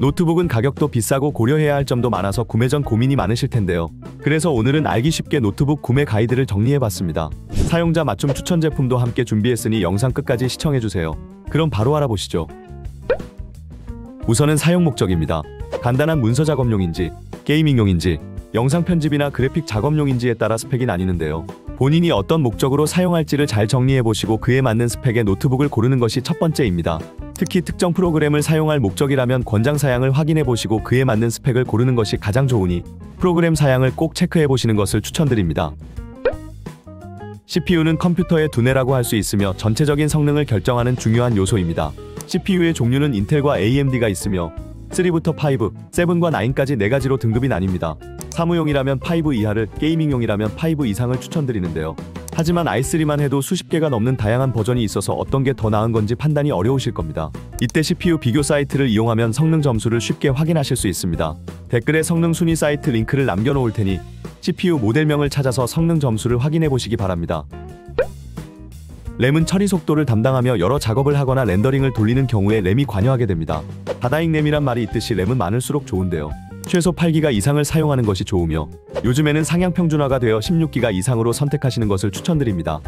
노트북은 가격도 비싸고 고려해야 할 점도 많아서 구매 전 고민이 많으실 텐데요. 그래서 오늘은 알기 쉽게 노트북 구매 가이드를 정리해봤습니다. 사용자 맞춤 추천 제품도 함께 준비했으니 영상 끝까지 시청해주세요. 그럼 바로 알아보시죠. 우선은 사용 목적입니다. 간단한 문서 작업용인지, 게이밍용인지, 영상 편집이나 그래픽 작업용인지에 따라 스펙이 나뉘는데요. 본인이 어떤 목적으로 사용할지를 잘 정리해보시고 그에 맞는 스펙의 노트북을 고르는 것이 첫 번째입니다. 특히 특정 프로그램을 사용할 목적이라면 권장 사양을 확인해보시고 그에 맞는 스펙을 고르는 것이 가장 좋으니 프로그램 사양을 꼭 체크해보시는 것을 추천드립니다. CPU는 컴퓨터의 두뇌라고 할 수 있으며 전체적인 성능을 결정하는 중요한 요소입니다. CPU의 종류는 인텔과 AMD가 있으며 3부터 5, 7과 9까지 4가지로 등급이 나뉩니다. 사무용이라면 5 이하를, 게이밍용이라면 5 이상을 추천드리는데요. 하지만 i3만 해도 수십 개가 넘는 다양한 버전이 있어서 어떤 게 더 나은 건지 판단이 어려우실 겁니다. 이때 CPU 비교 사이트를 이용하면 성능 점수를 쉽게 확인하실 수 있습니다. 댓글에 성능 순위 사이트 링크를 남겨놓을 테니 CPU 모델명을 찾아서 성능 점수를 확인해 보시기 바랍니다. 램은 처리 속도를 담당하며 여러 작업을 하거나 렌더링을 돌리는 경우에 램이 관여하게 됩니다. 다다익 램이란 말이 있듯이 램은 많을수록 좋은데요. 최소 8기가 이상을 사용하는 것이 좋으며 요즘에는 상향 평준화가 되어 16기가 이상으로 선택하시는 것을 추천드립니다.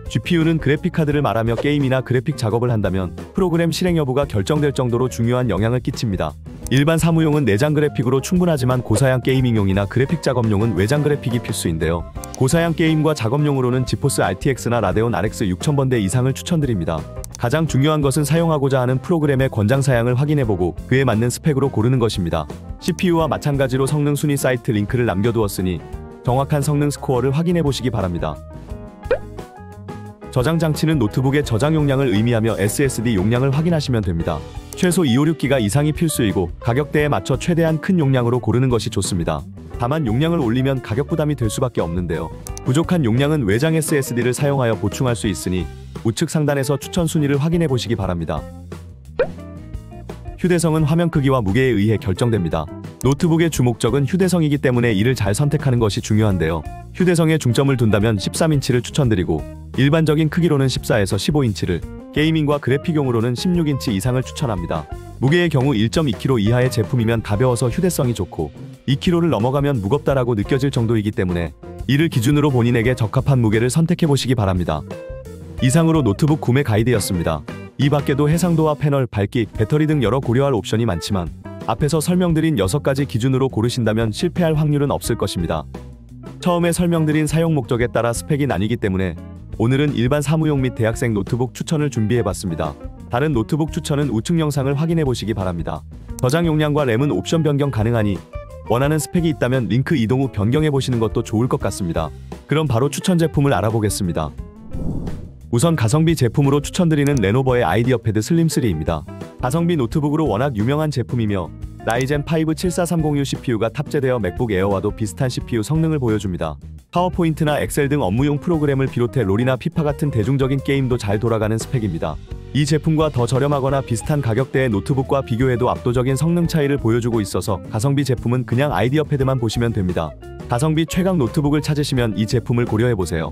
GPU는 그래픽카드를 말하며 게임이나 그래픽 작업을 한다면 프로그램 실행 여부가 결정될 정도로 중요한 영향을 끼칩니다. 일반 사무용은 내장 그래픽으로 충분하지만 고사양 게이밍용이나 그래픽 작업용은 외장 그래픽이 필수인데요. 고사양 게임과 작업용으로는 지포스 RTX나 라데온 RX 6000번대 이상을 추천드립니다. 가장 중요한 것은 사용하고자 하는 프로그램의 권장 사양을 확인해보고 그에 맞는 스펙으로 고르는 것입니다. CPU와 마찬가지로 성능 순위 사이트 링크를 남겨두었으니 정확한 성능 스코어를 확인해보시기 바랍니다. 저장 장치는 노트북의 저장 용량을 의미하며 SSD 용량을 확인하시면 됩니다. 최소 256기가 이상이 필수이고 가격대에 맞춰 최대한 큰 용량으로 고르는 것이 좋습니다. 다만 용량을 올리면 가격 부담이 될 수밖에 없는데요. 부족한 용량은 외장 SSD를 사용하여 보충할 수 있으니 우측 상단에서 추천 순위를 확인해 보시기 바랍니다. 휴대성은 화면 크기와 무게에 의해 결정됩니다. 노트북의 주목적은 휴대성이기 때문에 이를 잘 선택하는 것이 중요한데요. 휴대성에 중점을 둔다면 13인치를 추천드리고 일반적인 크기로는 14에서 15인치를, 게이밍과 그래픽용으로는 16인치 이상을 추천합니다. 무게의 경우 1.2kg 이하의 제품이면 가벼워서 휴대성이 좋고 2kg를 넘어가면 무겁다라고 느껴질 정도이기 때문에 이를 기준으로 본인에게 적합한 무게를 선택해보시기 바랍니다. 이상으로 노트북 구매 가이드였습니다. 이 밖에도 해상도와 패널, 밝기, 배터리 등 여러 고려할 옵션이 많지만 앞에서 설명드린 6가지 기준으로 고르신다면 실패할 확률은 없을 것입니다. 처음에 설명드린 사용 목적에 따라 스펙이 나뉘기 때문에 오늘은 일반 사무용 및 대학생 노트북 추천을 준비해봤습니다. 다른 노트북 추천은 우측 영상을 확인해보시기 바랍니다. 저장 용량과 램은 옵션 변경 가능하니 원하는 스펙이 있다면 링크 이동 후 변경해보시는 것도 좋을 것 같습니다. 그럼 바로 추천 제품을 알아보겠습니다. 우선 가성비 제품으로 추천드리는 레노버의 아이디어 패드 슬림3입니다. 가성비 노트북으로 워낙 유명한 제품이며 라이젠 5 7430U CPU가 탑재되어 맥북 에어와도 비슷한 CPU 성능을 보여줍니다. 파워포인트나 엑셀 등 업무용 프로그램을 비롯해 롤이나 피파 같은 대중적인 게임도 잘 돌아가는 스펙입니다. 이 제품과 더 저렴하거나 비슷한 가격대의 노트북과 비교해도 압도적인 성능 차이를 보여주고 있어서 가성비 제품은 그냥 아이디어 패드만 보시면 됩니다. 가성비 최강 노트북을 찾으시면 이 제품을 고려해보세요.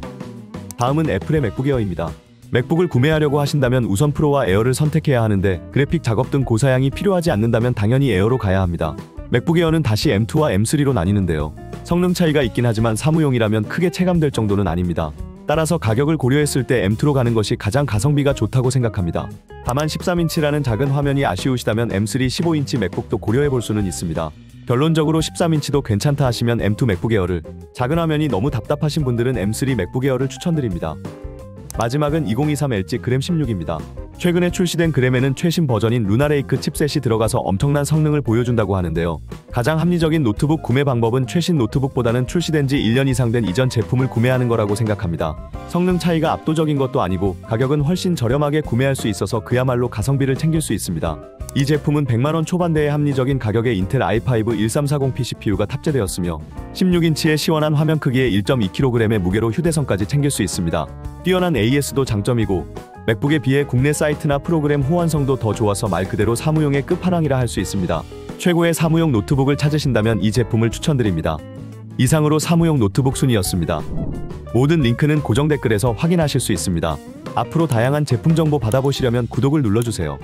다음은 애플의 맥북 에어입니다. 맥북을 구매하려고 하신다면 우선 프로와 에어를 선택해야 하는데 그래픽 작업 등 고사양이 필요하지 않는다면 당연히 에어로 가야 합니다. 맥북 에어는 다시 M2와 M3로 나뉘는데요. 성능 차이가 있긴 하지만 사무용이라면 크게 체감될 정도는 아닙니다. 따라서 가격을 고려했을 때 M2로 가는 것이 가장 가성비가 좋다고 생각합니다. 다만 13인치라는 작은 화면이 아쉬우시다면 M3 15인치 맥북도 고려해볼 수는 있습니다. 결론적으로 13인치도 괜찮다 하시면 M2 맥북 에어를, 작은 화면이 너무 답답하신 분들은 M3 맥북 에어를 추천드립니다. 마지막은 2023 LG 그램 16입니다. 최근에 출시된 그램에는 최신 버전인 루나레이크 칩셋이 들어가서 엄청난 성능을 보여준다고 하는데요. 가장 합리적인 노트북 구매 방법은 최신 노트북보다는 출시된 지 1년 이상 된 이전 제품을 구매하는 거라고 생각합니다. 성능 차이가 압도적인 것도 아니고 가격은 훨씬 저렴하게 구매할 수 있어서 그야말로 가성비를 챙길 수 있습니다. 이 제품은 100만원 초반대의 합리적인 가격에 인텔 i5 1340P CPU가 탑재되었으며 16인치의 시원한 화면 크기에 1.2kg의 무게로 휴대성까지 챙길 수 있습니다. 뛰어난 AS도 장점이고 맥북에 비해 국내 사이트나 프로그램 호환성도 더 좋아서 말 그대로 사무용의 끝판왕이라 할 수 있습니다. 최고의 사무용 노트북을 찾으신다면 이 제품을 추천드립니다. 이상으로 사무용 노트북 순위였습니다. 모든 링크는 고정 댓글에서 확인하실 수 있습니다. 앞으로 다양한 제품 정보 받아보시려면 구독을 눌러주세요.